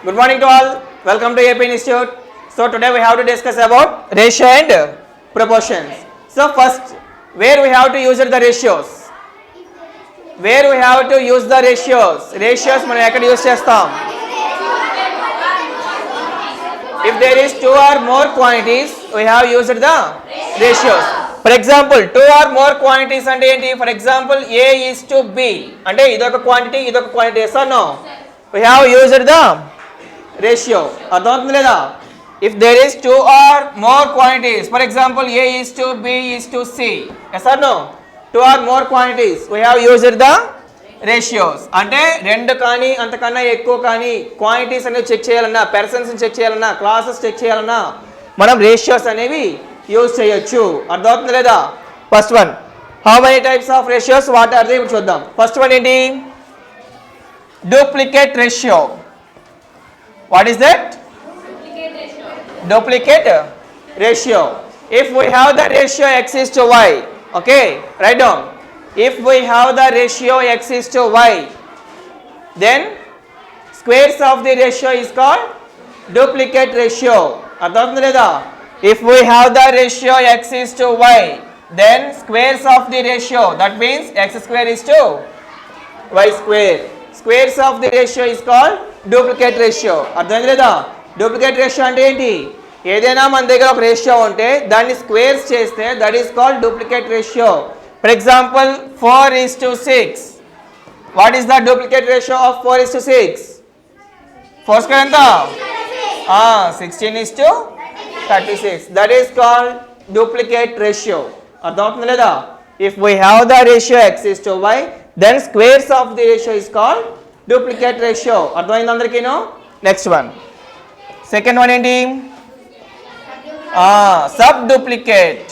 Good morning to all. Welcome to AP Institute. So today we have to discuss about ratio and proportions. So first, where we have to use the ratios? Where we have to use the ratios? Ratios మనం ఎక్కడ use చేస్తాం? If there is two or more quantities, we have used the ratios. For example, two or more quantities అంటే ఏంటి? For example, A is to B. అంటే ఇదొక quantity, ఇదొక quantity. Yes or no? We have used the ratio. అర్థమవుతుంది లేదా? If there is two or more quantities, for example, A is to B is to C. Yes or no? Two or more quantities, we have used the ratios. అంటే రెండు కానీ అంతకన్నా ఎక్కువ కానీ quantities అనేవి check చేయాలన్నా, పర్సన్స్ చెక్ చేయాలన్నా, classes check చేయాలన్నా మనం రేషియోస్ అనేవి యూజ్ చేయొచ్చు. అర్థమవుతుంది లేదా? First one, how many types of ratios, what are they ఇప్పుడు చూద్దాం. ఫస్ట్ వన్ ఏంటి? Duplicate ratio. What is that? Duplicate ratio. If we have the ratio x is to y, okay, write down. If we have the ratio x is to y, then squares of the ratio is called duplicate ratio. అర్థమవుతుంది లేదా? If we have the ratio x is to y, then squares of the ratio, that means x square is to y square. Squares of the ratio is called duplicate ratio. అర్థమైంది లేదా? Duplicate ratio అంటే ఏంటి? ఏదైనా మన దగ్గర ఒక ratio ఉంటే దాన్ని స్క్వేర్స్ చేస్తే that is called duplicate ratio. For example 4:6. What is the duplicate ratio of 4:6? 4 square ఎంత? 16:36. That is called duplicate ratio. అర్థమవుతుంది లేదా? If we have the ratio x is to y, then squares of the ratio is called duplicate ratio. అర్థమైంది అందరికీను? Next one, second one ఏంటి? Sub duplicate.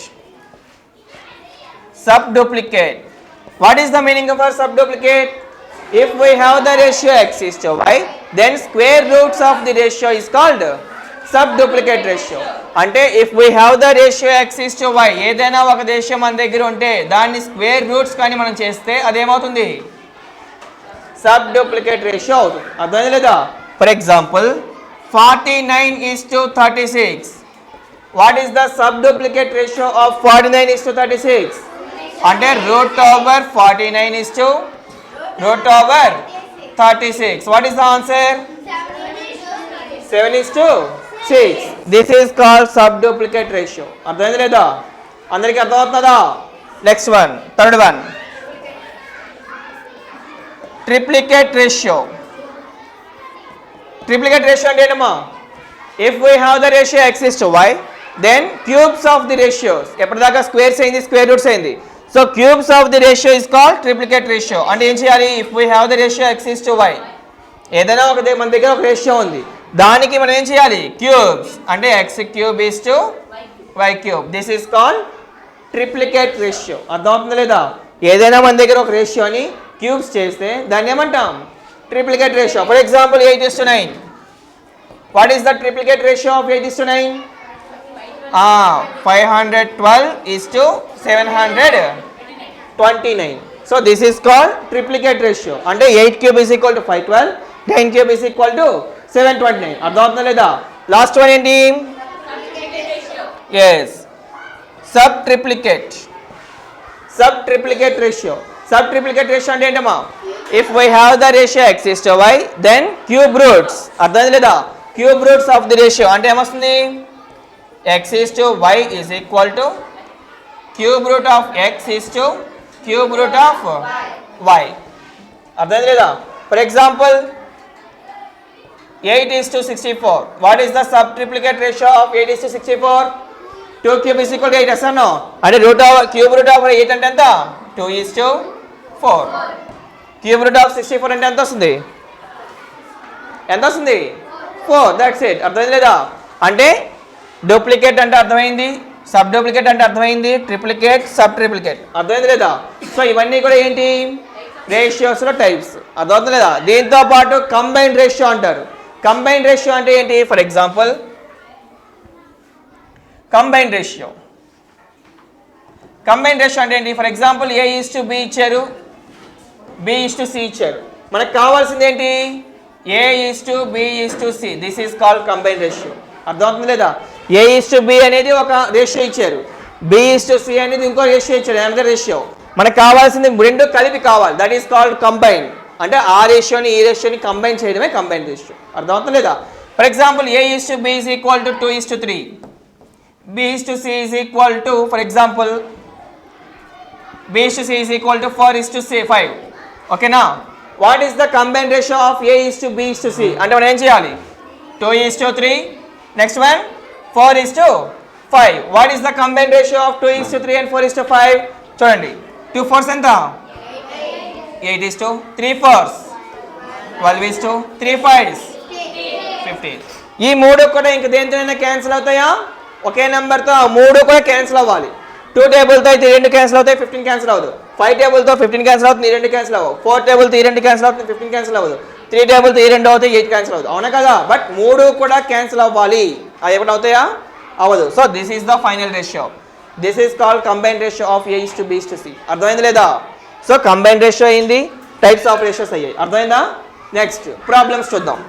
Sub duplicate. What is the meaning of sub duplicate? If we have the ratio x is to y, then square roots of the ratio is called sub duplicate ratio. అంటే if we have the ratio x is to y, ఏదైనా ఒక ratio మన దగ్గర ఉంటే దాన్ని square roots కానీ మనం చేస్తే అదేమవుతుంది? సబ్ డూప్లికేట్ రేషియో అవుతుంది. అర్థమైంది లేదా? For example 49:36. What is the sub duplicate ratio of 49:36? అంటే √49/36. What is the answer? 7:6. This is called sub duplicate ratio. అర్థమైంది లేదా? అందరికీ అర్థమవుతుందా? Next one, third one, triplicate ratio. Triplicate ratio అంటే ఏంటమ్మా? If we have the ratio x is to y, then cubes of the ratios. ఎప్పటిదాకా squares అయింది, square roots అయింది. So cubes of the ratio is called triplicate ratio. అంటే ఏం చేయాలి? If we have the ratio x is to y, ఏదైనా ఒక మన దగ్గర ఒక రేషియో ఉంది, దానికి మనం ఏం చేయాలి? క్యూబ్స్. అంటే x³ is to y³. This is called triplicate ratio. అర్థమవుతుంది లేదా? ఏదైనా మన దగ్గర ఒక రేషియోని క్యూబ్స్ చేస్తే దాన్ని ఏమంటాం? Triplicate ratio. For example 8:9. What is the triplicate ratio of 8:9? 512:729. So this is called triplicate ratio. అంటే 8³ is equal to 512, 9³ is equal to 729. అర్థమవుతుందా లేదా? లాస్ట్ వన్ ఏంటి? Yes, subtriplicate. Subtriplicate ratio. Subtriplicate ratio అంటే ఏంటమ్మా? If we have the ratio x is to y, then cube roots. అర్థమైంది లేదా? Cube roots of the ratio అంటే ఏమొస్తుంది? x is to y is equal to cube root of x is to cube root of y. అర్థమైంది లేదా? For example 8:64. What is the subtriplicate ratio of 8:64? 2³ is equal to 8. అసలు అంటే cube root of 8 అంటే ఎంత? 2:4. Cube root of 64 అంటే ఎంత వస్తుంది? ఎంత వస్తుంది? 4. That's it. అర్థమైంది లేదా? అంటే డూప్లికేట్ అంటే అర్థమైంది, సబ్ డూప్లికేట్ అంటే అర్థమైంది, ట్రిప్లికేట్, సబ్ ట్రిప్లికేట్. అర్థమైంది లేదా? సో ఇవన్నీ కూడా ఏంటి? రేషియోస్లో టైప్స్. అర్థమవుతుంది లేదా? దీంతో పాటు కంబైన్డ్ రేషియో అంటారు. కంబైన్డ్ రేషియో అంటే ఏంటి? For example combined ratio. Combined ratio అంటే ఏంటి? For example A is to B ఇచ్చారు, B is to C ఇచ్చారు. మనకు కావాల్సింది ఏంటి? A is to B is to C. This is called combined ratio. అర్థమవుతుంది లేదా? A is to B అనేది ఒక రేషియో ఇచ్చారు, B is to C అనేది ఇంకో రేషియో ఇచ్చారు, అనదర్ రేషియో. మనకు కావాల్సింది రెండు కలిపి కావాలి, దట్ ఈస్ కాల్డ్ కంబైన్. అంటే ఆ రేషియోని ఈ రేషియోని కంబైన్ చేయడమే కంబైన్ రేషియో. అర్థమవుతుంది లేదా? For example A is to B is equal to 2 is to 3, B is to C is equal to, for example, B is to C is equal to 4 is to 5. ఓకేనా? What is the combine ratio of A is to B is to C? అంటే మనం ఏం చేయాలి? 2 is to 3, next one 4 is to 5. What is the combine ratio of 2 is to 3 and 4 is to 5? చూడండి, 2 4s ఎంత? 8 is to 3 4s, 12 is to 3 5s, 15. ఈ మూడు కూడా ఇంక దేనితోనైనా క్యాన్సిల్ అవుతాయా? ఒకే నెంబర్తో ఆ మూడు కూడా క్యాన్సిల్ అవ్వాలి. 2 టేబుల్తో అయితే ఈ రెండు క్యాన్సిల్ అవుతాయి, 15 క్యాన్సిల్ అవ్వదు. 5 టేబుల్తో 15 క్యాన్సిల్ అవుతుంది, ఈ రెండు క్యాన్సిల్ అవ్వవు. 4 టేబుల్తో ఈ రెండు క్యాన్సిల్ అవుతుంది, 15 క్యాన్సిల్ అవ్వదు. 3 టేబుల్తో ఈ రెండు అవుతాయి, 8 క్యాన్సిల్ అవ్వదు. అవునా కదా? బట్ మూడు కూడా క్యాన్సిల్ అవ్వాలి. అవి ఎప్పుడు అవుతాయా? అవ్వదు. So this is the final ratio. This is called combine ratio of A is to B is to C. అర్థమైంది లేదా? సో కంబైన్ రేషియో అయింది, టైప్స్ ఆఫ్ రేషియోస్ అయ్యాయి. అర్థమైందా? నెక్స్ట్ ప్రాబ్లమ్స్ చూద్దాం.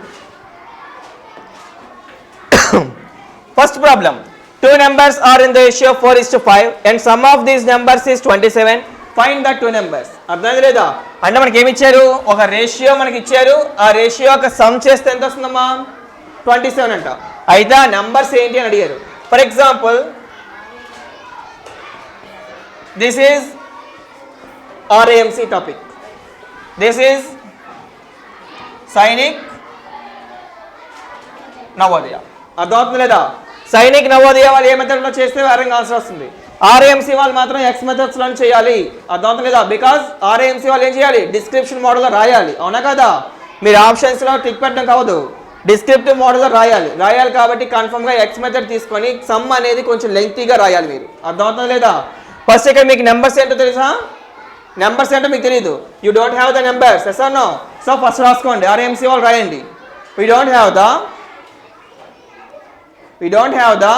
First problem, two numbers are in the ratio 4 is to 5 and sum of these numbers is 27. Find the two numbers. అర్థమైంది లేదా? అంటే మనకి ఏమి ఇచ్చారు? ఒక రేషియో మనకి ఇచ్చారు, ఆ రేషియో ఒక సమ్ చేస్తే ఎంత వస్తుందమ్మా? 27 అంట. అయితే ఆ నెంబర్స్ ఏంటి అని అడిగారు. For example, this is RAMC topic, this is Sainik Navodaya. అర్థమవుతుంది లేదా? సైనిక్ నవోదయ వాళ్ళు ఏ మెథడ్లో చేస్తే వేరంగా ఆన్సర్ వస్తుంది. RAMC వాళ్ళు మాత్రం ఎక్స్ మెథడ్స్లో చేయాలి. అర్థమవుతుంది లేదా? బికాజ్ RAMC వాళ్ళు ఏం చేయాలి? డిస్క్రిప్షన్ మోడల్లో రాయాలి. అవునా కదా? మీరు ఆప్షన్స్లో టిక్ పెట్టడం కావద్దు, డిస్క్రిప్టివ్ మోడల్లో రాయాలి కాబట్టి కన్ఫర్మ్గా ఎక్స్ మెథడ్ తీసుకొని సమ్ అనేది కొంచెం లెంగ్తీగా రాయాలి మీరు. అర్థమవుతుంది లేదా? ఫస్ట్ ఇక్కడ మీకు నెంబర్స్ ఏంటో తెలుసా? నెంబర్స్ ఏంటో మీకు తెలియదు. You don't have the numbers, yes or no? So first రాసుకోండి, RAMC వాళ్ళు రాయండి. We don't have the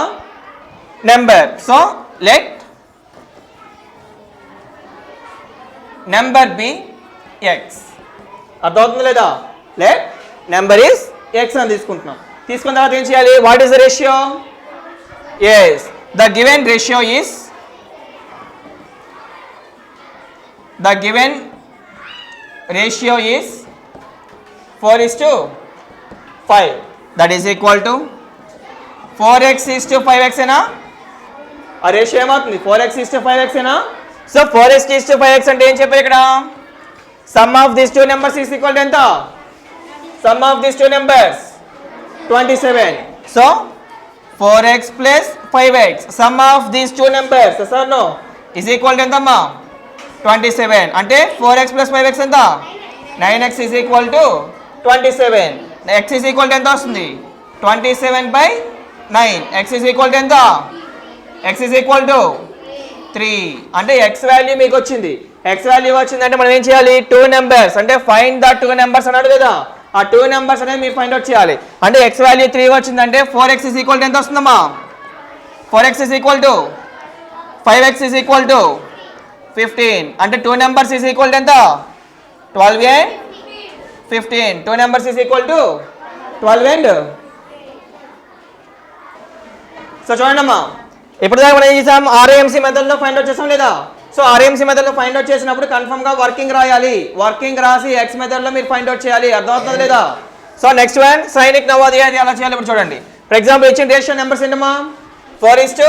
number, so let number be x. అర్థమవుతుంది లేదా? let number is x అని తీసుకుంటున్నాం. తీసుకున్న తర్వాత ఏం చేయాలి? what is the ratio? yes, the given ratio is 4 is to 5. that is equal to 4x is to 5x ఏనా? ఆ రేషియో ఏమవుతుంది? 4x is to 5x ఏనా? So 4x is to 5x అంటే ఏం చెప్పారు ఇక్కడ? Sum of this two numbers is equal to ఎంత? Sum of this two numbers 27. So 4x plus 5x sum of this two numbers, sir no, is equal to ఎంతమ్మా? 27. అంటే 4x plus 5x ఎంత? 9x is equal to 27. x is equal to ఎంత వస్తుంది? 27/9. x is equal to ఎంత? x is equal to 3. అంటే x value మీకు వచ్చింది. x value వచ్చిందంటే మనం ఏం చేయాలి? టూ నెంబర్స్ అంటే ఫైండ్ ద టూ నెంబర్స్ అన్నాడు కదా, ఆ టూ నెంబర్స్ అనేది మీరు ఫైండ్ అవుట్ చేయాలి. అంటే x వాల్యూ 3 వచ్చిందంటే 4x ఈజ్ ఈక్వల్ టు ఎంత వస్తుందమ్మా? 4x is equal to 5x is equal to 15. అంటే two numbers is equal to ఎంత? 12 and 15. Two numbers is equal to 12 and. So చూడండి అమ్మా, ఇప్పుడు దాకా మనం ఏం చేసాం? RAMC మెథడ్లో ఫైండ్ అవుట్ చేసాం లేదా? సో RAMC మెథడ్లో ఫైండ్ అవుట్ చేసినప్పుడు కన్ఫర్మ్గా వర్కింగ్ రాయాలి. వర్కింగ్ రాసి ఎక్స్ మెథడ్లో మీరు ఫైండ్ అవుట్ చేయాలి. అర్థమవుతుంది లేదా? So next one, Sainik Navodaya అది ఎలా చేయాలి ఇప్పుడు చూడండి. ఫర్ ఎగ్జాంపుల్ ఇచ్చిన రేషియో నెంబర్స్ ఏంటమ్మా? 4 is to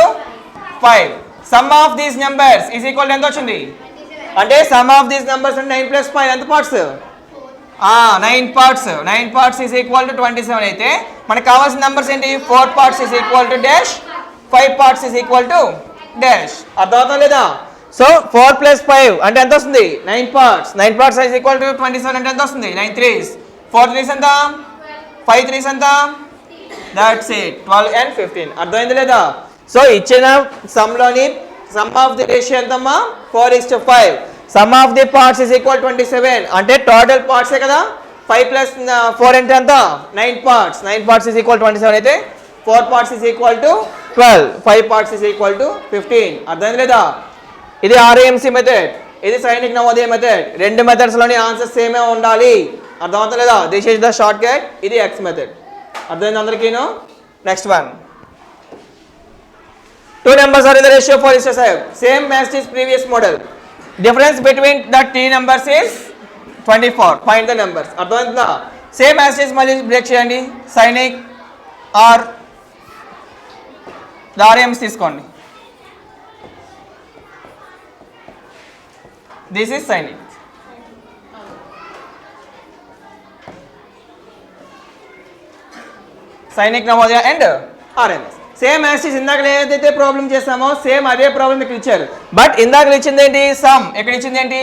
5. Some of these numbers is equal to ఎంత వచ్చింది? అంటే సమ్ ఆఫ్ దీస్ నెంబర్స్ అంటే 9 + 5 ఎంత parts? 9 parts. 9 parts is equal to 27 అయితే మనకు కావాల్సిన నెంబర్స్ ఏంటి? 4 parts is equal to dash, 5 parts is equal to dash. అర్థమవుతుందా లేదా? సో 4 + 5 అంటే ఎంత వస్తుంది? 9 parts. 9 parts is equal to 27 అంటే ఎంత వస్తుంది? 9 3s. 4 3s ఎంత? 5 3s ఎంత? That's it, 12 and 15. అర్థమైంది లేదా? సో ఇచ్చిన సమ్లోని సమ్ ఆఫ్ ది రేషియో ఎంతమ్మా? 4 is to 5. Some of the parts is equal 27. అంటే టోటల్ పార్ట్సే కదా. 5 + 4 అంటే ఎంత? 9 parts. 9 parts is equal 27 అయితే 4 parts is equal to 12. 5 parts is equal to 15. అర్థమైంది లేదా? ఇది RAMC మెథడ్, ఇది సైనిక్ నవోదయ మెథడ్. రెండు మెథడ్స్లోని ఆన్సర్స్ సేమే ఉండాలి. అర్థమవుతా లేదా? This is the short cut, ఇది ఎక్స్ మెథడ్. అర్థమైంది అందరికీను? Next one, two numbers are in the ratio 4:5, same as this previous model. Difference between the t numbers is 24. Find the numbers. అర్థమైందా? Same as is మళ్ళీ break చేయండి. Sainik or RMS తీసుకోండి. This is Sainik. Sainik Navodaya and RMS same as is. ఇందాక ఏదైతే problem చేస్తామో same అదే problem ఇక్కడ ఇచ్చారు. బట్ ఇందాక ఇచ్చింది ఏంటి? సమ్. ఇక్కడ ఇచ్చింది ఏంటి?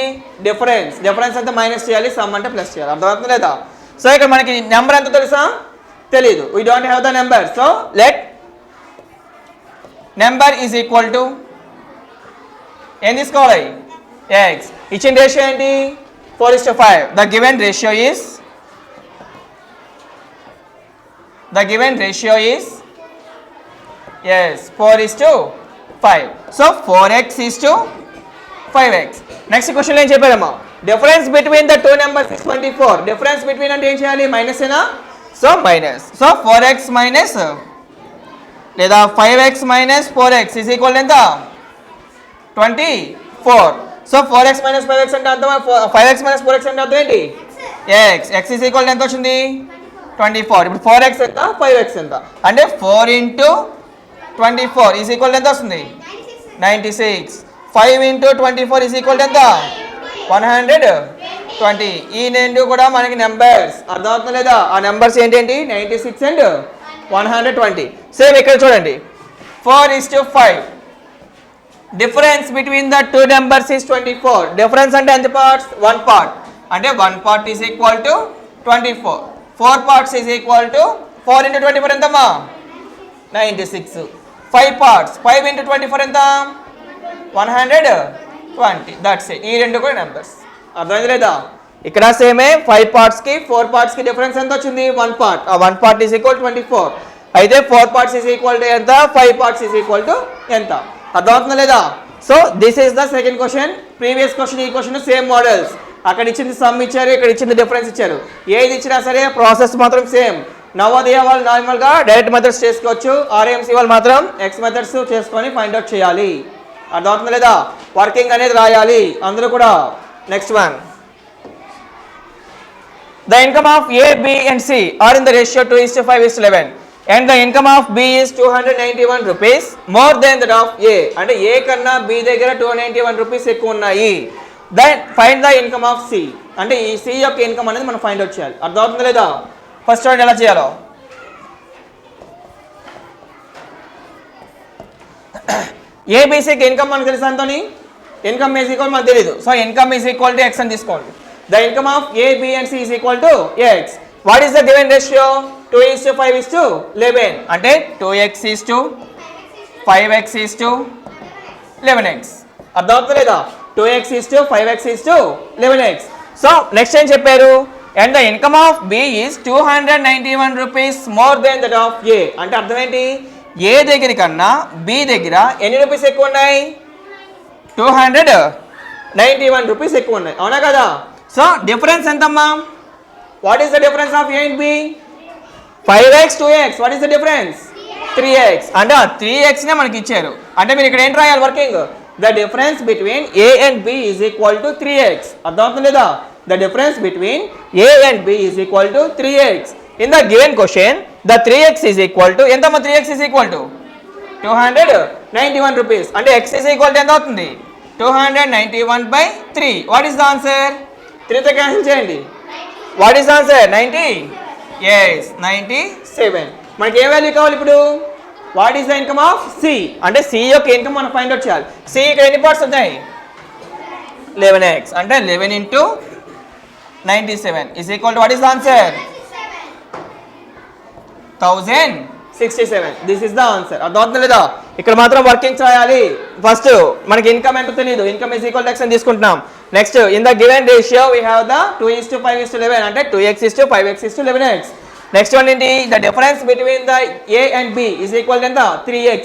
డిఫరెన్స్. డిఫరెన్స్ అంతా మైనస్ చేయాలి, సమ్ అంటే ప్లస్ చేయాలి. అర్థమవుతుంది లేదా? సో ఇక్కడ మనకి నెంబర్ ఎంత తెలుసా? తెలీదు. We don't have the number. So let number is equal to ఏం తీసుకోవాలి? ఎక్స్. ఇచ్చిన రేషియో ఏంటి? 4:5. The given ratio is yes 4:5. so 4x is to 5x. next question ఏం చెప్పారమ్మా? difference between the two numbers is 24. difference between అంటే ఏం చేయాలి? Minus ఏనా? So minus. So 4x minus లేదా 5x minus 4x is equal ఎంత? 24. So 4x minus 5x అంటే అర్థం 5x minus 4x అంటే అర్థం ఏంటి? x is equal ఎంత వచ్చింది? 24. ఇప్పుడు 4x ఎంత? 5x ఎంత? అంటే 4 into 24 is equal ఎంత వస్తుంది? 96. 5 into 24 is equal ఎంత? 120. ఈ రెండు కూడా మనకి నెంబర్స్. అర్థమవుతుంది లేదా? ఆ నెంబర్స్ ఏంటండి? 96 and 120. సేమ్ ఇక్కడ చూడండి. 4:5. Difference between the two numbers is 24. Difference అంటే ఎంత పార్ట్స్? 1 part. అంటే 1 part is equal to 24. 4 parts is equal to 4 into 24 ఎంతమ్మా? 96. 5 parts. 5 into 24 ఎంత? 120. That's it. ఈ రెండు కూడా నెంబర్స్. అర్థమైంది లేదా? ఇక్కడ సేమే 5 parts కి 4 parts కి డిఫరెన్స్ ఎంత వచ్చింది? 1 part. ఆ 1 part is equal to 24. అయితే 4 parts is equal to ఎంత? 5 parts is equal to ఎంత? అర్థమవుతుందా లేదా? So this is the second question. Previous question, ఈ క్వశ్చన్ సేమ్ మోడల్స్. అక్కడ ఇచ్చింది సమ్ ఇచ్చారు, ఇక్కడ ఇచ్చింది డిఫరెన్స్ ఇచ్చారు. ఏది ఇచ్చినా సరే ప్రాసెస్ మాత్రం సేమ్. నవోదయ వాళ్ళు నార్మల్గా డైరెక్ట్ మెథడ్స్ చేసుకోవచ్చు. ఆర్ఎంసీ వాళ్ళు మాత్రం ఎక్స్ మెథడ్స్ చేసుకొని ఫైండ్ అవుట్ చేయాలి. అర్థమవుతుందా లేదా? వర్కింగ్ అనేది రాయాలి అందరూ కూడా. Next one, the income of A, B and C are in the ratio 2:5:11 and the income of B is 291 rupees more than that of A. అంటే ఏ కన్నా B దగ్గర 291 రూపీస్ ఎక్కువ ఉన్నాయి. Then find the income of C. అంటే ఈ C యొక్క income అనేది మనం ఫైండ్ అవుట్ చేయాలి. అర్థమవుతుందా లేదా? ఫస్ట్ చూడండి ఎలా చేయాలో. ఏబిసికి ఇన్కమ్ మనకు తెలుసు అంతని. ఇన్కమ్ ఈజ్ ఈక్వల్ మనకు తెలియదు. So income is equal to X అని తీసుకోండి. The income of A, B and C is equal to X. What is the given ratio? 2:5:11. అంటే 2x is to 5x is to 11x. అర్థమవుతుందా లేదా? 2x is to 5x is to 11x. So next ఏం చెప్పారు? And the income of B is 291 rupees more than that of A. అంటే అర్థం ఏంటి? ఏ దగ్గర కన్నా బి దగ్గర ఎన్ని రూపీస్ ఎక్కువ ఉన్నాయి? 291 రూపీస్ ఎక్కువ ఉన్నాయి. అవునా కదా? సో డిఫరెన్స్ ఎంతమ్మా? What is the difference of A and B? 5x 2x. What is the difference? 3x. అంటే 3x నే మనకి ఇచ్చారు. అంటే మీరు ఇక్కడ ఏంటి రాయాలి working? The difference between A and B is equal to 3x. అర్థమవుతుంది లేదా? The difference between A and B is equal to 3x. In the given question the 3x is equal to ఎంతమ్మా? 3x ఈజ్ ఈక్వల్ టు 291 రూపీస్. అంటే x is equal to ఎంత అవుతుంది? 291/3. What is the answer? 3తో cancel చేయండి. What is the answer? 90. yes 97. మనకి ఏ value కావాలి ఇప్పుడు? What is the income of C. అంటే సి యొక్క ఇన్కమ్ మనం ఫైండ్ అవుట్ చేయాలి. సి ఇక్కడ ఎన్ని పార్ట్స్ ఉన్నాయి? 11x. అంటే 11 into 97 is equal to what is the answer? 1067. This is the answer. అర్థమవుతుందా లేదా? ఇక్కడ మాత్రం వర్కింగ్ చేయాలి. ఫస్ట్ మనకి ఇన్కమ్ ఎంత తెలియదు. Income is equal to X అని తీసుకుంటున్నాం. Next in the given ratio we have the 2:5:11. అంటే 2x is to 5x is to 11x. Next one ఏంటి? The difference between the A and B is equal to ఎంత? 3x.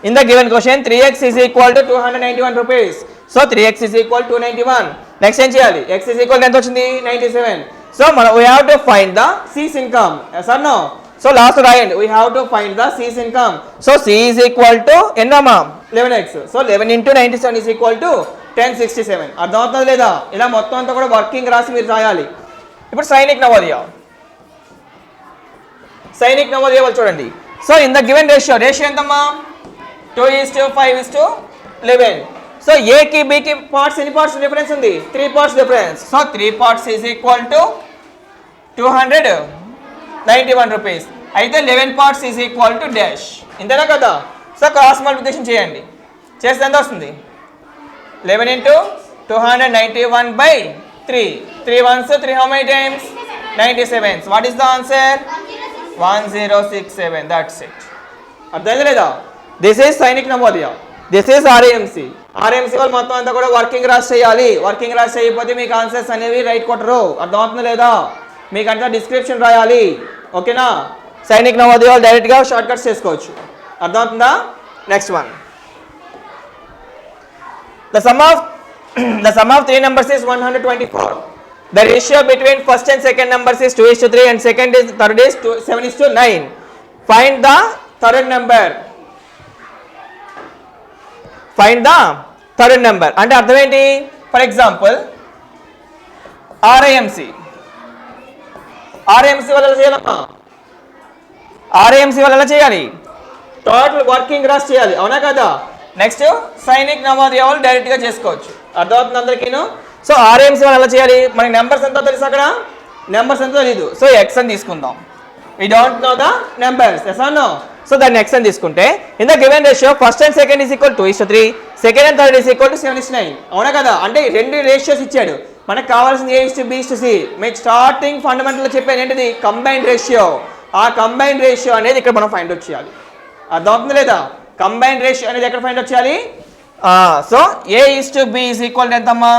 In the given question 3x is equal to 291 rupees. So 3x is equal 291. Next ఏం చేయాలి? x is equal ఎంత వచ్చింది? 97. So మనం we have to find the C's income. Yes or no? So last రాయండి, we have to find the C's income. So C is equal to ఎన్నమ్మా 11x. సో 11 into 97 is equal to 1067. అర్థమవుతుంది లేదా? ఇలా మొత్తం అంతా కూడా వర్కింగ్ రాసి మీరు రాయాలి. ఇప్పుడు సైనిక్ నవోదయ వాళ్ళు చూడండి. So in the given ratio ఎంతమ్మా 2:5:11. సో ఏకి బికి పార్ట్స్ ఎన్ని పార్ట్స్ డిఫరెన్స్ ఉంది? 3 parts difference. So 3 parts is equal to 291 rupees. అయితే 11 parts is equal to dash. ఇంతేనా కదా? సో క్రాస్ మల్టిప్లికేషన్ చేయండి, చేస్తే ఎంత వస్తుంది? 11 into 291/3. 3 ones 3 how many times? 97. What is the answer? 1067. That's it. అర్థమైందా లేదా? This is Sainik Navodaya, this is ఆర్ఏఎంసీ వాళ్ళు మొత్తం అంతా కూడా వర్కింగ్ రాసి చేయాలి. వర్కింగ్ రాసి చేయకపోతే మీకు ఆన్సర్స్ అనేవి రైట్ కొట్టరు. అర్థమవుతుందా లేదా? మీకు అంతా డిస్క్రిప్షన్ రాయాలి. ఓకేనా? సైనిక్ నవోదయ వాళ్ళు డైరెక్ట్గా షార్ట్ కట్స్ చేసుకోవచ్చు. అర్థమవుతుందా? Next one, the sum of three numbers is 124. The ratio between first and second numbers is 2:3 and third is 7:9. Find the third number. అంటే అర్థం ఏంటి? ఫర్ ఎగ్జాంపుల్ ఆర్ఏఎంసీ వల్ల చేయాలమ్మా, ఆర్ఏఎంసీ వల్ల చేయాలి, టోటల్ వర్కింగ్ రాసి చేయాలి. అవునా కదా? నెక్స్ట్ సైనిక్ నవోదయ వాళ్ళు డైరెక్ట్గా చేసుకోవచ్చు. అర్థమవుతుంది అందరికీను? సో ఆర్ఏఎంసీ వాళ్ళు ఎలా చేయాలి? మనకి నెంబర్స్ ఎంతో తెలుసు, అక్కడ నెంబర్స్ ఎంతో తెలీదు. సో ఎక్స్ అని తీసుకుందాం. We don't know the numbers. Yes or no? So దాన్ని ఎక్స్ అని తీసుకుంటే in the given ratio first and second is equal 2:3, second and third is equal to 7:9. అవునా కదా? అంటే రెండు రేషియోస్ ఇచ్చాడు. మనకు కావాల్సింది A:B:C. మీకు స్టార్టింగ్ ఫండమెంటల్ చెప్పాను ఏంటిది? Combined ratio. ఆ కంబైన్డ్ రేషియో అనేది ఇక్కడ మనం ఫైండ్ అవుట్ చేయాలి. అర్థమవుతుంది లేదా? కంబైన్డ్ రేషియో అనేది ఎక్కడ ఫైండ్ అవుట్ చేయాలి? So A:B is equal to ఎంతమ్మా?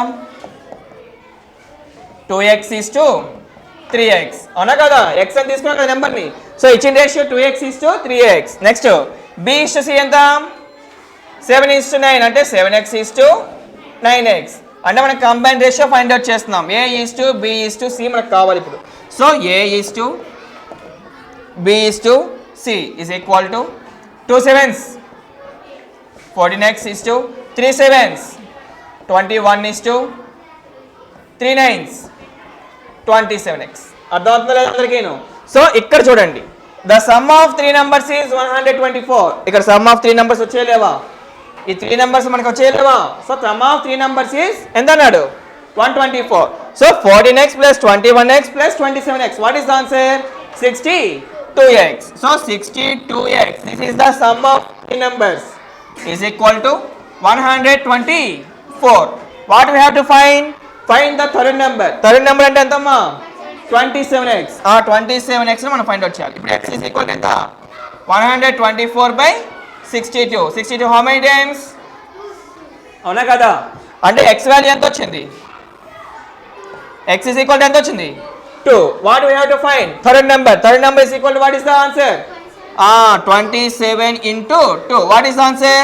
2x:3x. అవునా కదా? ఎక్స్ అని తీసుకున్నాం కదా నెంబర్ని. సో ఇచ్చిన రేషియో 2x:3x. నెక్స్ట్ B:C ఎంత? 7:9 అంటే 7x:9x. అంటే మనకి కంబైన్డ్ రేషియో ఫైండ్ అవుట్ చేస్తున్నాం. A:B:C మనకు కావాలి ఇప్పుడు. So A:B:C is equal to 2 7s 14x:3 7s 21:3 9s 27x. అర్థమవుతుందా లేదా అందరికీను? సో ఇక్కడ చూడండి, the sum of 3 numbers is 124. ఇక్కడ సమ్ ఆఫ్ 3 numbers వచ్చేయలేవా? ఈ 3 numbers మనకు వచ్చేయలేవా? So sum of 3 numbers is ఎంత అన్నాడు? 124. So 14x + 21x + 27x. What is the answer? 62x. So 62x, this is the sum of 3 numbers is equal to 124. What we have to find? Find the third number. Third number అంటే ఎంతమ్మా? 27x. 27x మనం find out చేయాలి. ఇప్పుడు x is equal to ఎంత? 124/62. 62 how many times? అవునా కదా? అంటే x value ఎంత వచ్చింది? x is equal to ఎంత వచ్చింది? 2. What we have to find? Third number is equal to what is the answer? 27 into 2. What is the answer?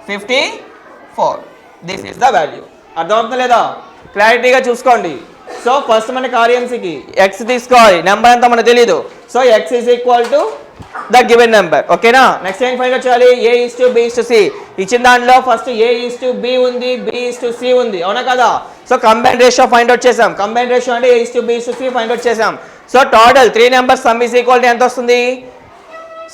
54. This is the value. అర్థమవుతుందా లేదా? క్లారిటీగా చూసుకోండి. సో ఫస్ట్ మనకి ఆర్ఎంసీకి X తీసుకోవాలి, నెంబర్ అంతా మనకు తెలీదు. So X is equal to the given number. ఓకేనా? నెక్స్ట్ ఏం ఫైండ్ అవుట్ చేయాలి? A:B:C. ఇచ్చిన దాంట్లో ఫస్ట్ A:B ఉంది, B:C ఉంది. అవునా కదా? So combined ratio find out చేసాం. కంబైన్డ్ రేషియో అంటే A:B:C ఫైండ్ అవుట్ చేసాం. So total 3 numbers some is equal to ఎంత వస్తుంది?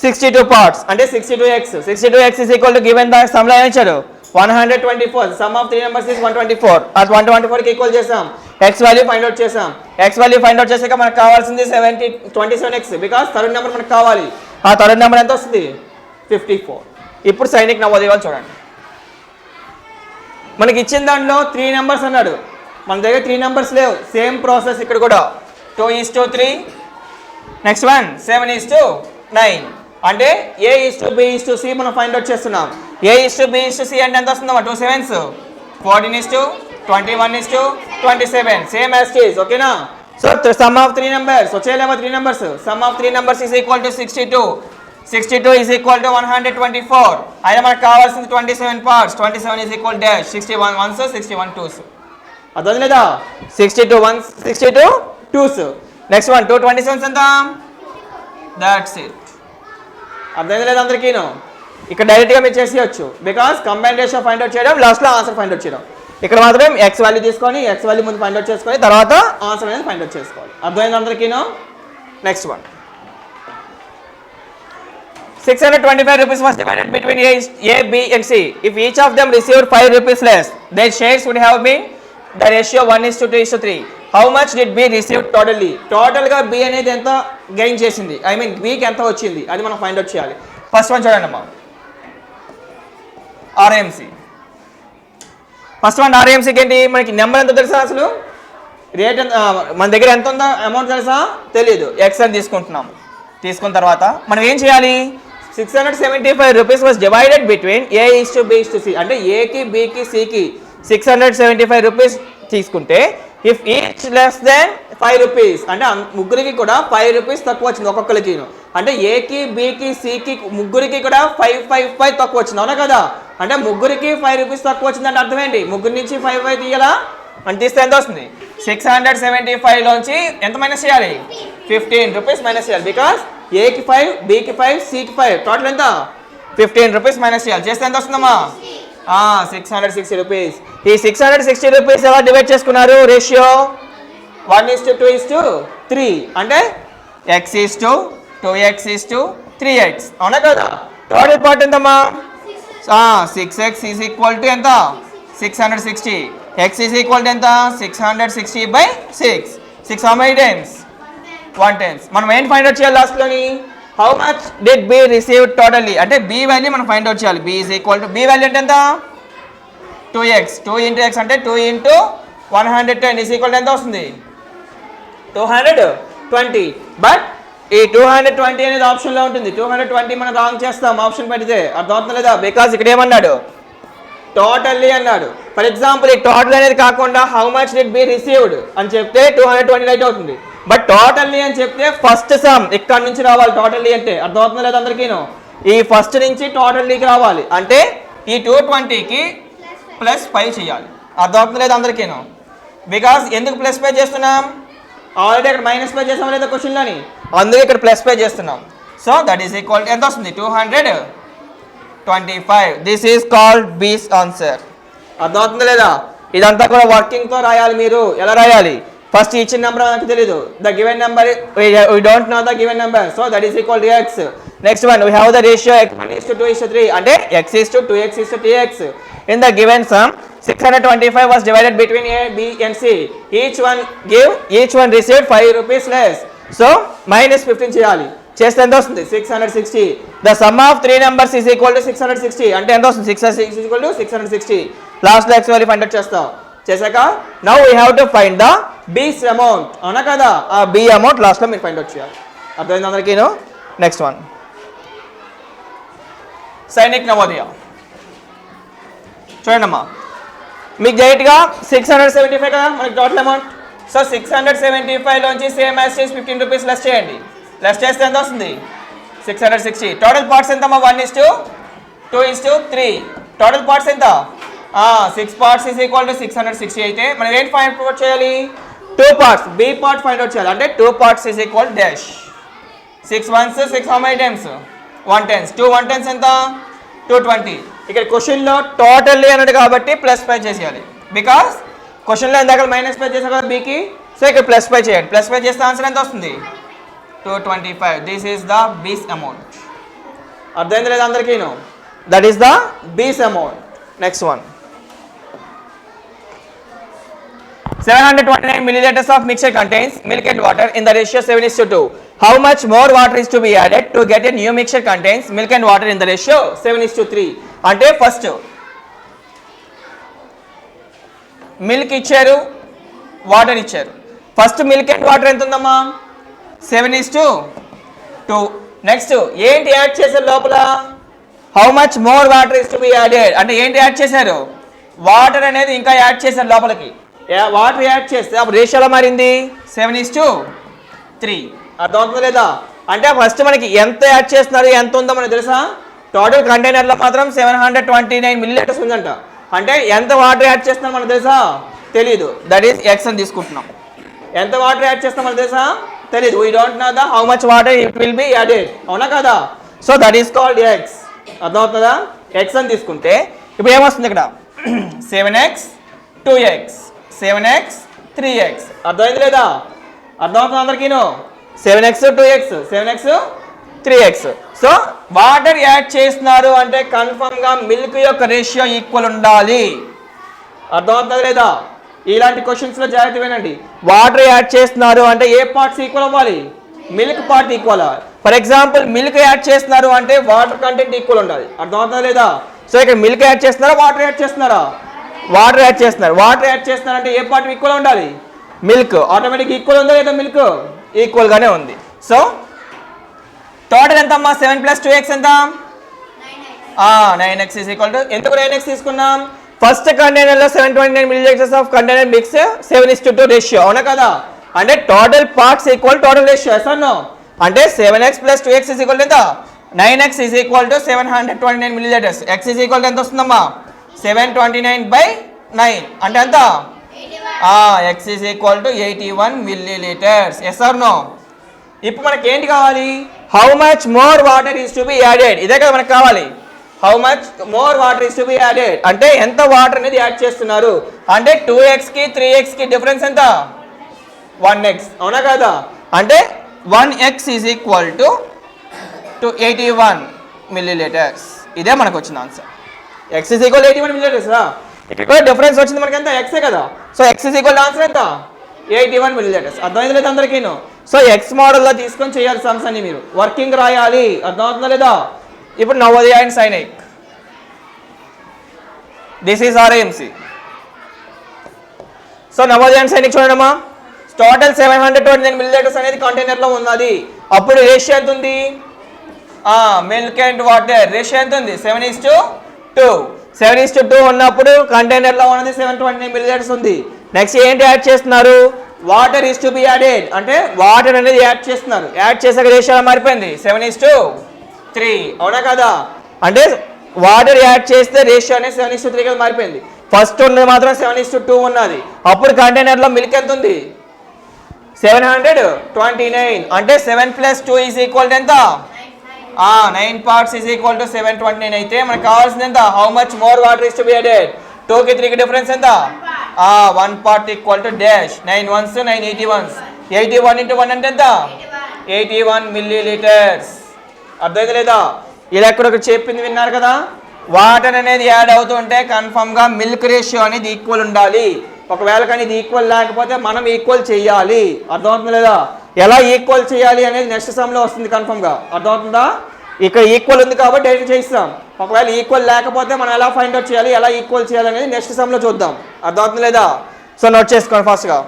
62 parts అంటే 62x. 62x is equal to given the sum లో ఏమిచ్చారు? 124. Sum of 3 numbers is 124. అది 124 కి ఈక్వల్ చేసాం. x వాల్యూ ఫైండ్ అవుట్ చేసాం. x వాల్యూ ఫైండ్ అవుట్ చేసాక మనకు కావాల్సింది 27x బికాస్ థర్డ్ నెంబర్ మనకు కావాలి. ఆ థర్డ్ నెంబర్ ఎంత వస్తుంది? 54. ఇప్పుడు సైనిక్ నవోదయ వాళ్ళు చూడండి, మనకి ఇచ్చిన దాంట్లో 3 numbers అన్నాడు, మన దగ్గర 3 numbers లేవు. సేమ్ ప్రాసెస్ ఇక్కడ కూడా 2:3. Next one 7:9. అంటే A:B:C మనం ఫైండ్ అవుట్ చేస్తున్నాం. A:B:C అంటే ఎంత వస్తుందమ్మా? 2 7s 14:21:27 same as it is. ఓకేనా? సో సమ్ ఆఫ్ 3 numbers వచ్చేలేమో 3 numbers. Sum of 3 numbers is equal to 62. 62 is equal to 124. అయితే మనకు కావాల్సింది 27 parts. 27 is equal dash 61 1s 61 2s. అర్థం లేదా? 62 1s 62 2s. నెక్స్ట్ వన్ 227 ఎంత? That's it. అర్థమైంది లేదా అందరికీను? ఇక్కడ డైరెక్ట్గా మీరు చేసేయచ్చు, because combine ratio find out చేయడం, లాస్ట్లో ఆన్సర్ ఫైండ్ అవుట్ చేయడం. ఇక్కడ మాత్రం ఎక్స్ వాల్యూ తీసుకొని ఎక్స్ వాల్యూ ముందు ఫైండ్ అవుట్ చేసుకొని తర్వాత ఆన్సర్ అనేది ఫైండ్ అవుట్ చేసుకోవాలి. అర్థమైంది అందరికీను? Next one 625 rupees was divided between A, B and C. If each of them received 5 rupees less, their shares would have been the ratio 1:2:3. How much did B receive totally? టోటల్గా B అనేది ఎంత gain చేసింది, I mean Bకి ఎంత వచ్చింది, అది మనం find out చేయాలి. First one చూడండి అమ్మా, ఆర్ఏఎంసీ. ఫస్ట్ వన్ ఆర్ఏఎంసీకి ఏంటి, మనకి నెంబర్ ఎంత తెలుసా, అసలు రేట్ ఎంత మన దగ్గర ఎంత ఉందో అమౌంట్ తెలుసా, తెలియదు. ఎక్స్ అని తీసుకుంటున్నాము. తీసుకున్న తర్వాత మనం ఏం చేయాలి, 675 rupees was divided between A:B:C. అంటే ఏకి బికి సికి 675 rupees తీసుకుంటే if each less than 5 rupees అంటే ముగ్గురికి కూడా 5 rupees తక్కువ వచ్చింది ఒక్కొక్కరికి. అంటే ఏకి బికి సికి ముగ్గురికి కూడా 5 తక్కువ వచ్చింది, అవునా కదా? అంటే ముగ్గురికి 5 rupees తక్కువ వచ్చిందంటే అర్థం ఏంటి, ముగ్గురు నుంచి 5 తీయాలా అని తీస్తే ఎంత వస్తుంది, 675 లోంచి ఎంత మైనస్ చేయాలి, 15 rupees మైనస్ చేయాలి. బికాస్ ఏకి 5 బికి 5 సికి 5 టోటల్ ఎంత 15 rupees మైనస్ చేయాలి. చేస్తే ఎంత వస్తుందమ్మా, 660 rupees. ఈ 660 rupees ఎలా డివైడ్ చేసుకున్నారు, రేషియో 1:2:3. అంటే x:2x:3x, అవునా కదా? టోటల్ పార్ట్ ఎంతమ్మా, 6x ఈజ్ ఈక్వల్ టు ఎంత, 660. x ఈజ్ ఈక్వల్ టు ఎంత, 660/6. 6 how many times, 1 times. మనం ఏం ఫైండ్ అవుట్ చేయాలి లాస్ట్లోని, how much did B receive totally, అంటే బి వాల్యూ మనం ఫైండ్ అవుట్ చేయాలి. B is equal to B value అంటే ఎంత, 2x. 2 into x అంటే 2 into 110 ఈజ్ ఈక్వల్ టు ఎంత వస్తుంది, 220. బట్ ఈ 220 అనేది ఆప్షన్లో ఉంటుంది. 220 మనం రాంగ్ చేస్తాం ఆప్షన్ పెడితే, అర్థమవుతుంది లేదా? బికాజ్ ఇక్కడ ఏమన్నాడు, టోటల్లీ అన్నాడు. ఫర్ ఎగ్జాంపుల్ ఈ టోటల్ అనేది కాకుండా how much did B received అని చెప్తే 220 రైట్ అవుతుంది. బట్ టోటల్లీ అని చెప్తే ఫస్ట్ సమ్ ఇక్కడ నుంచి రావాలి. టోటల్లీ అంటే అర్థమవుతుంది లేదా అందరికీను, ఈ ఫస్ట్ నుంచి టోటల్లీకి రావాలి. అంటే ఈ 220కి +5 చేయాలి. అర్థమవుతుంది లేదా అందరికీను? బికాస్ ఎందుకు +5 చేస్తున్నాం, ఆల్రెడీ ఇక్కడ -5 చేసాం లేదా క్వశ్చన్లోని, అందుకే ఇక్కడ +5 చేస్తున్నాం. సో దట్ ఈస్ ఈక్వల్ ఎంత వస్తుంది, 225. దిస్ ఈజ్ కాల్డ్ బీస్ ఆన్సర్. అర్థమవుతుంది లేదా? ఇదంతా కూడా వర్కింగ్తో రాయాలి. మీరు ఎలా రాయాలి, ఫస్ట్ ఇచ్చిన నెంబర్ నాకు తెలియదు, the given number we don't know the given number, so that is equal to x. Next one, we have the ratio 1:2:3 అంటే x:2x:3x. In the given sum 625 was divided between A, B and C. Each one received 5 rupees less, so -15 చేయాలి. చేస్తే ఎంత వస్తుంది, 660. The sum of 3 numbers is equal to 660 అంటే ఎంత వస్తుంది, 660 is equal to 660. లాస్ట్లో x value find out చేస్తాం. చేశాక now we have to find the బీస్ అమౌంట్, అవునా కదా? ఆ బి అమౌంట్ లాస్ట్లో మీరు ఫైండ్ అవుట్ చేయాలి. అర్థమైంది అందరికీను? Next one Sainik Navodaya. చూడండి అమ్మా, మీకు డైరెక్ట్గా 675 కదా మనకి టోటల్ అమౌంట్. సో 675 లోంచి సేమ్ యాజ్ 15 rupees లెస్ చేయండి. లెస్ చేస్తే ఎంత వస్తుంది, 660. టోటల్ పార్ట్స్ ఎంత అమ్మా, 1:2:3. టోటల్ పార్ట్స్ ఎంత, 6 parts is equal to 660. అయితే మనం ఏం ఫైండ్ అవుట్ చేయాలి, 2 parts, B part find out చేయాలి. అంటే 2 parts is equal to dash. 6 ones 6 how many times, 1 times. 2 1 times ఎంత, 220. ఇక్కడ క్వశ్చన్లో టోటల్లీ అన్నాడు కాబట్టి +5 చేసేయాలి. బికాస్ క్వశ్చన్లో ఇందాక -5 చేసాం కదా బీకి, సో ఇక్కడ +5 చేయండి. +5 చేస్తే ఆన్సర్ ఎంత వస్తుంది, 225. దిస్ ఈస్ ద బీస్ అమౌంట్. అర్థమైంది లేదా అందరికీను? దట్ ఈస్ ద బీస్ amount. Next one 729 milliliters of mixture contains milk and water in the ratio 7:2. How much more water is to be added to get a new mixture contains milk and water in the ratio 7:3? అంటే first milk ఇచ్చారు, water ఇచ్చారు. First milk and water ఎంత ఉందమ్మా, 7:2. Next ఏంటి add చేశారు లోపల, how much more water is to be added అంటే ఏంటి యాడ్ చేశారు, వాటర్ అనేది ఇంకా యాడ్ చేశారు లోపలికి. వాటర్ యాడ్ చేస్తే అప్పుడు రేషియోలో మారింది 7:3. అర్థమవుతుందా లేదా? అంటే ఫస్ట్ మనకి ఎంత యాడ్ చేస్తున్నారు, ఎంత ఉందో మనకు తెలుసా? టోటల్ కంటైనర్లో మాత్రం 729 milliliters ఉందంట. అంటే ఎంత వాటర్ యాడ్ చేస్తున్నారు మనకు తెలుసా? తెలీదు. దట్ ఈస్ ఎక్స్ అని తీసుకుంటున్నాం. ఎంత వాటర్ యాడ్ చేస్తాం మనకు తెలుసా? తెలీదు. We don't know the how much water it will be added. అవునా కదా? So that is called X. అర్థమవుతుందా? ఎక్స్ అని తీసుకుంటే ఇప్పుడు ఏమొస్తుంది ఇక్కడ? 7x 2x 7x 3x. అర్థమైంది లేదా? అర్థమవుతుంది అందరికీను? 7x 2x 7x 3x. So water add చేస్తున్నారు అంటే కన్ఫర్మ్గా మిల్క్ యొక్క రేషియో ఈక్వల్ ఉండాలి. అర్థమవుతుంది లేదా? ఇలాంటి క్వశ్చన్స్లో జాగ్రత్త వినండి. వాటర్ యాడ్ చేస్తున్నారు అంటే ఏ పార్ట్స్ ఈక్వల్ అవ్వాలి? Milk part equal. For example milk add చేస్తున్నారు అంటే వాటర్ కంటెంట్ ఈక్వల్ ఉండాలి. అర్థమవుతుందా లేదా? సో ఇక్కడ మిల్క్ యాడ్ చేస్తున్నారా వాటర్ యాడ్ చేస్తున్నారా? వాటర్ యాడ్ చేస్తున్నారు. వాటర్ యాడ్ చేస్తున్నారు అంటే ఏ పార్ట్ ఈక్వల్ ఉండాలి? మిల్క్. ఆటోమేటిక్ ఈక్వల్ ఉందా లేదా? మిల్క్ ఈక్వల్గానే ఉంది. సో టోటల్ ఎంత అమ్మా? 7 + 2x ఎంత? 9x ఈజ్ ఈక్వల్ టు, ఎందుకు 9x తీసుకున్నాం? ఫస్ట్ కంటైనర్లో 729 ml of container mix 7:2 ratio. అవునా కదా? అంటే total parts equal total ratio. Yes or no? అంటే 7x + 2x ఈజ్ ఈక్వల్ ఎంత? 9x is equal to 729 ml. x is equal to ఎంత వస్తుందమ్మా? 729/9 అంటే ఎంత? x is equal to 81 ml. Yes or no? ఇప్పుడు మనకి ఏంటి కావాలి? How much more water is to be added. ఇదే కదా మనకు కావాలి. How much more water is to be added అంటే ఎంత వాటర్ అనేది యాడ్ చేస్తున్నారు అంటే 2xకి 3xకి డిఫరెన్స్ ఎంత? 1x. అవునా కదా? అంటే 1x is equal to 81 ml. ఇదే మనకు వచ్చిన answer. x is equal 81 ml రా. ఇక్కడ డిఫరెన్స్ వచ్చింది మనకి ఎంత? x కదా? So x is equal answer ఎంత? 81 ml. అర్థమైంది లేదా అందరికీను? సో ఎక్స్ మోడల్లో తీసుకొని చేయాలి సమ్స్ అన్ని మీరు వర్కింగ్ రాయాలి. అర్థమవుతుందా లేదా? ఇప్పుడు Navodaya and Sainik, this is ఆర్ఏఎంసీ. So Navodaya and Sainik చూడమ్మా, టోటల్ 729 ml అనేది కంటైనర్లో ఉన్నది. అప్పుడు రేషియో ఎంత ఉంది? మిల్క్ అండ్ వాటర్ రేషియో ఎంత ఉంది? 7:2. 7:2 ఉన్నప్పుడు కంటైనర్లో ఉన్నది 729 ml ఉంది. నెక్స్ట్ ఏంటి యాడ్ చేస్తున్నారు? Water is to be added అంటే వాటర్ అనేది యాడ్ చేస్తున్నారు. యాడ్ చేసాక రేషియో మారిపోయింది 7:3. అవునా కదా? అంటే వాటర్ యాడ్ చేస్తే రేషియో అనేది 7:3 గా మారిపోయింది. ఫస్ట్ ఉన్నది మాత్రం 7:2 ఉన్నది. అప్పుడు కంటైనర్లో మిల్క్ ఎంత ఉంది? 729 అంటే 7 + 2 ఈజ్ ఈక్వల్ టు ఎంత? 9 parts ఈజ్ ఈక్వల్ టు 729 అయితే మనకు కావాల్సింది ఎంత? How much more water is to be added? 2కి 3కి డిఫరెన్స్ ఎంత? 1 part equal to dash 9 1s 9 81s. 81 × 1 అంటే ఎంత? 81 ml. అర్థమైంది లేదా? ఇలా ఎక్కడ చెప్పింది విన్నారు కదా? వాటర్ అనేది యాడ్ అవుతుంటే కన్ఫర్మ్గా మిల్క్ రేషియో అనేది ఈక్వల్ ఉండాలి. ఒకవేళ కానీ ఇది ఈక్వల్ లేకపోతే మనం ఈక్వల్ చేయాలి. అర్థమవుతుంది లేదా? ఎలా ఈక్వల్ చేయాలి అనేది నెక్స్ట్ సమ్లో వస్తుంది కన్ఫర్మ్గా. అర్థమవుతుందా? ఇక్కడ ఈక్వల్ ఉంది కాబట్టి డైరెక్ట్ చేయిస్తాం. ఒకవేళ ఈక్వల్ లేకపోతే మనం ఎలా ఫైండ్ అవుట్ చేయాలి, ఎలా ఈక్వల్ చేయాలి అనేది నెక్స్ట్ సమ్లో చూద్దాం. అర్థమవుతుంది లేదా? సో నోట్ చేసుకోండి ఫాస్ట్గా.